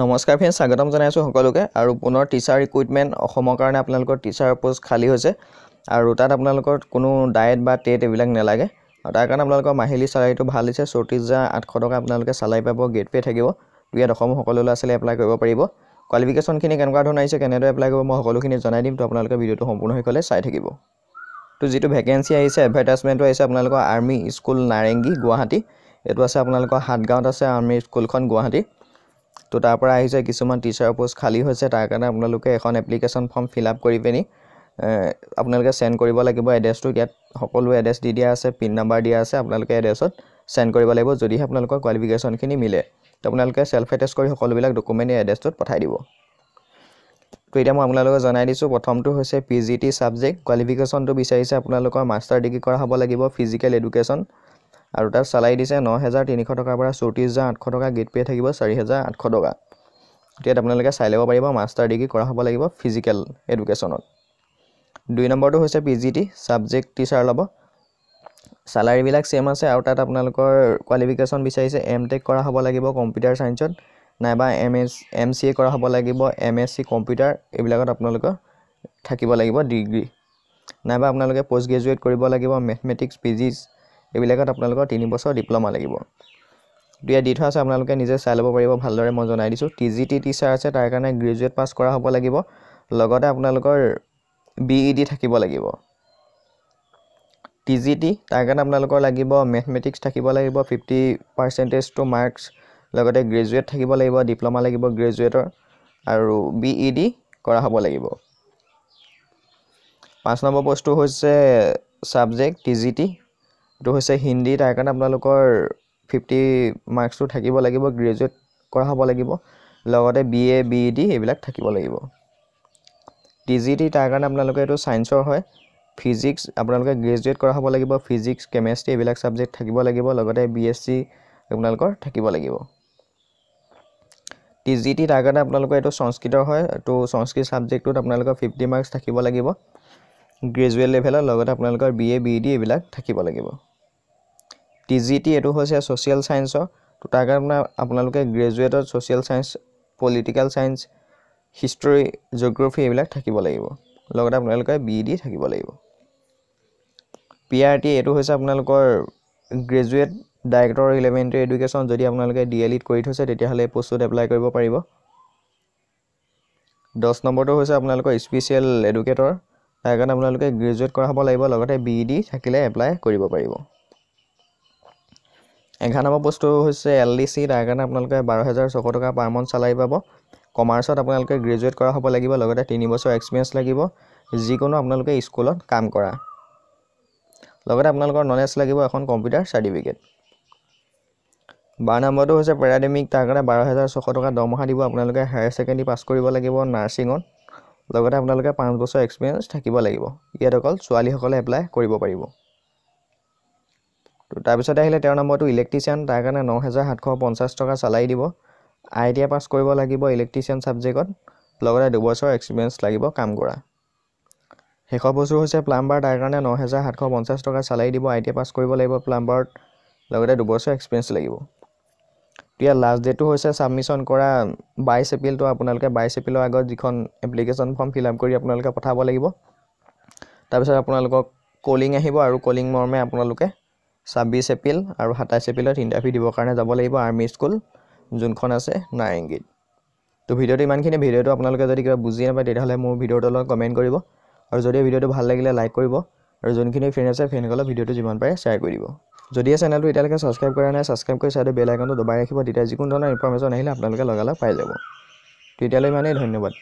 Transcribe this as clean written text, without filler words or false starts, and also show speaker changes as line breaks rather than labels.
নমস্কাৰ ফ্ৰেণ্ডছ, স্বাগতম জনাইছোঁ সকলোকে। আৰু পুনৰ টিচাৰ ৰিক্ৰুইটমেণ্ট অসমৰ কাৰণে আপোনালোকৰ টিচাৰ পোষ্ট খালী হৈছে আৰু তাত আপোনালোকৰ কোনো ডায়েট বা টেট এইবিলাক নালাগে। আৰু তাৰ কাৰণে আপোনালোকৰ মাহিলী চেলাৰীটো ভাল দিছে, 34,800 টকা আপোনালোকে চেলাৰী পাব, গেট পে থাকিব। ইয়াত অসমৰ সকলো ল'ৰা ছোৱালীয়ে এপ্লাই কৰিব পাৰিব। কোৱালিফিকেশ্যনখিনি কেনেকুৱা ধৰণৰ আহিছে, কেনেদৰে এপ্লাই কৰিব, মই সকলোখিনি জনাই দিম। তো আপোনালোকে ভিডিঅ'টো সম্পূৰ্ণ হৈ গ'লে চাই থাকিব। তো যিটো ভেকেঞ্চি আহিছে, এডভাৰটাইজমেণ্টটো আহিছে আপোনালোকৰ আৰ্মি স্কুল নাৰেংগী গুৱাহাটী। এইটো আছে আপোনালোকৰ হাটগাঁৱত আছে আৰ্মি স্কুলখন গুৱাহাটী। তো তাৰ পৰা আহিছে কিছুমান টিচাৰ পোষ্ট খালী হৈছে, তাৰ কাৰণে আপোনালোকে এখন এপ্লিকেশ্যন ফৰ্ম ফিল আপ কৰি পিনি আপোনালোকে চেণ্ড কৰিব লাগিব। এড্ৰেছটো ইয়াত সকলো এড্ৰেছ দি দিয়া আছে, পিন নাম্বাৰ দিয়া আছে। আপোনালোকে এড্ৰেছত চেণ্ড কৰিব লাগিব যদিহে আপোনালোকৰ কোৱালিফিকেশ্যনখিনি মিলে। তো আপোনালোকে চেল্ফ এটেষ্ট কৰি সকলোবিলাক ডকুমেণ্ট এই এড্ৰেছটোত পঠাই দিব। তো এতিয়া মই আপোনালোকক জনাই দিছোঁ, প্ৰথমটো হৈছে PGT ছাবজেক্ট। কোৱালিফিকেশ্যনটো বিচাৰিছে আপোনালোকৰ মাষ্টাৰ ডিগ্ৰী কৰা হ'ব লাগিব, ফিজিকেল এডুকেশ্যন। আৰু তাত চেলাৰী দিছে 9,300 টকাৰ পৰা 34,800 টকা, গেট পে থাকিব 4,800 টকা। এতিয়া আপোনালোকে চাই ল'ব পাৰিব, মাষ্টাৰ ডিগ্ৰী কৰা হ'ব লাগিব ফিজিকেল এডুকেশ্যনত। 2 নম্বৰটো হৈছে PGT ছাবজেক্ট টিচাৰ ল'ব। চেলাৰীবিলাক ছেম আছে আৰু তাত আপোনালোকৰ কোৱালিফিকেশ্যন বিচাৰিছে MTech কৰা হ'ব লাগিব কম্পিউটাৰ ছায়েন্সত, নাইবা MCA কৰা হ'ব লাগিব, MSc কম্পিউটাৰ এইবিলাকত আপোনালোকৰ থাকিব লাগিব ডিগ্ৰী, নাইবা আপোনালোকে পষ্ট গ্ৰেজুৱেট কৰিব লাগিব মেথমেটিক্স ফিজিক্স এইবিলাকত আপোনালোকৰ 3 বছৰ ডিপ্ল'মা লাগিব। ইয়াত দি থোৱা আছে, আপোনালোকে নিজে চাই ল'ব পাৰিব ভালদৰে। মই জনাই দিছোঁ TGT টিচাৰ আছে, তাৰ কাৰণে গ্ৰেজুৱেট পাছ কৰা হ'ব লাগিব, লগতে আপোনালোকৰ BEd থাকিব লাগিব। TGT তাৰ কাৰণে আপোনালোকৰ লাগিব মেথমেটিক্স থাকিব লাগিব 50% মাৰ্কছ, লগতে গ্ৰেজুৱেট থাকিব লাগিব, ডিপ্ল'মা লাগিব গ্ৰেজুৱেটৰ, আৰু BEd কৰা হ'ব লাগিব। 5 নম্বৰ পোষ্টটো হৈছে ছাবজেক্ট TGT, এইটো হৈছে হিন্দী। তাৰ কাৰণে আপোনালোকৰ 50 মাৰ্কছটো থাকিব লাগিব, গ্ৰেজুৱেট কৰা হ'ব লাগিব, লগতে BA BEd এইবিলাক থাকিব লাগিব। TGT তাৰ কাৰণে আপোনালোকে এইটো ছায়েন্সৰ হয়, ফিজিক্স আপোনালোকে গ্ৰেজুৱেট কৰা হ'ব লাগিব, ফিজিক্স কেমেষ্ট্ৰি এইবিলাক ছাবজেক্ট থাকিব লাগিব, লগতে BSc আপোনালোকৰ থাকিব লাগিব। TGT তাৰ কাৰণে আপোনালোকৰ এইটো সংস্কৃতৰ হয়, এইটো সংস্কৃত ছাবজেক্টটোত আপোনালোকৰ 50 মাৰ্কছ থাকিব লাগিব গ্ৰেজুৱেট লেভেলত, লগতে আপোনালোকৰ BA BEd এইবিলাক থাকিব লাগিব। TGT এইটো হৈছে ছ'চিয়েল ছায়েন্সৰ, তো তাৰ কাৰণে আপোনালোকে গ্ৰেজুৱেটত social science, political science, history, geography এইবিলাক থাকিব লাগিব, লগতে আপোনালোকে BEd থাকিব লাগিব। PRT এইটো হৈছে আপোনালোকৰ গ্ৰেজুৱেট ডাইৰেক্টৰ এলিমেণ্টাৰী এডুকেশ্যন। যদি আপোনালোকে DLEd কৰি থৈছে তেতিয়াহ'লে এই পোষ্টটোত এপ্লাই কৰিব পাৰিব। 10 নম্বৰটো হৈছে আপোনালোকৰ স্পেচিয়েল এডুকেটৰ, তাৰ কাৰণে আপোনালোকে গ্ৰেজুৱেট কৰা হ'ব লাগিব, লগতে BEd থাকিলে এপ্লাই কৰিব পাৰিব। 11 নম্বৰ পোষ্টটো হৈছে LDC, তাৰ কাৰণে আপোনালোকে 12,600 টকা পাৰ মান্থ চেলাৰী পাব। কমাৰ্চত আপোনালোকে গ্ৰেজুৱেট কৰা হ'ব লাগিব, লগতে 3 বছৰ এক্সপিৰিয়েঞ্চ লাগিব যিকোনো আপোনালোকে স্কুলত কাম কৰা, লগতে আপোনালোকৰ নলেজ লাগিব এখন কম্পিউটাৰ চাৰ্টিফিকেট। 12 নম্বৰটো হৈছে পেৰাডেমিক, তাৰ কাৰণে 12,600 টকা দৰমহা দিব। আপোনালোকে হায়াৰ ছেকেণ্ডেৰী পাছ কৰিব লাগিব নাৰ্ছিঙত, লগতে আপোনালোকে 5 বছৰ এক্সপিৰিয়েঞ্চ থাকিব লাগিব। ইয়াত অকল ছোৱালীসকলে এপ্লাই কৰিব পাৰিব। তো তাৰপিছতে আহিলে 13 নম্বৰটো ইলেক্ট্ৰিচিয়ান, তাৰ কাৰণে 9,750 টকা চেলাৰী দিব। ITI পাছ কৰিব লাগিব ইলেক্ট্ৰিচিয়ান ছাবজেক্টত, লগতে 2 বছৰ এক্সপিৰিয়েঞ্চ লাগিব কাম কৰা। শেষৰ বস্তু হৈছে প্লাম্বাৰ, তাৰ কাৰণে 9,750 টকা চেলাৰী দিব। ITI পাছ কৰিব লাগিব প্লাম্বাৰত, লগতে 2 বছৰ এক্সপিৰিয়েঞ্চ লাগিব। ইয়াৰ লাষ্ট ডেটটো হৈছে ছাবমিশ্যন কৰা 22 এপ্ৰিল। তো আপোনালোকে 22 এপ্ৰিলৰ আগত যিখন এপ্লিকেশ্যন ফৰ্ম ফিল আপ কৰি আপোনালোকে পঠাব লাগিব। তাৰপিছত আপোনালোকক কলিং আহিব, আৰু কলিং মৰ্মে আপোনালোকে 26 এপ্ৰিল আৰু 27 এপ্ৰিলত ইণ্টাৰভিউ দিবৰ কাৰণে যাব লাগিব আৰ্মি স্কুল যোনখন আছে নাৰেংগীত। তো ভিডিঅ'টো ইমানখিনি। ভিডিঅ'টো আপোনালোকে যদি কিবা বুজি নাপায় তেতিয়াহ'লে মোৰ ভিডিঅ'টোৰ লগত কমেণ্ট কৰিব, আৰু যদি ভিডিঅ'টো ভাল লাগিলে লাইক কৰিব, আৰু যোনখিনি ফ্ৰেণ্ড আছে ফ্ৰেণ্ডসকলক ভিডিঅ'টো যিমান পাৰে শ্বেয়াৰ কৰি দিব। যদিহে চেনেলটো এতিয়ালৈকে ছাবস্ক্ৰাইব কৰা নাই, ছাবস্ক্ৰাইব কৰি চাইডৰ বেল আইকনটো দবাই ৰাখিব, তেতিয়া যিকোনো ধৰণৰ ইনফৰমেশ্যন আহিলে আপোনালোকে লগালগ পাই যাব। তেতিয়ালৈ ইমানেই, ধন্যবাদ।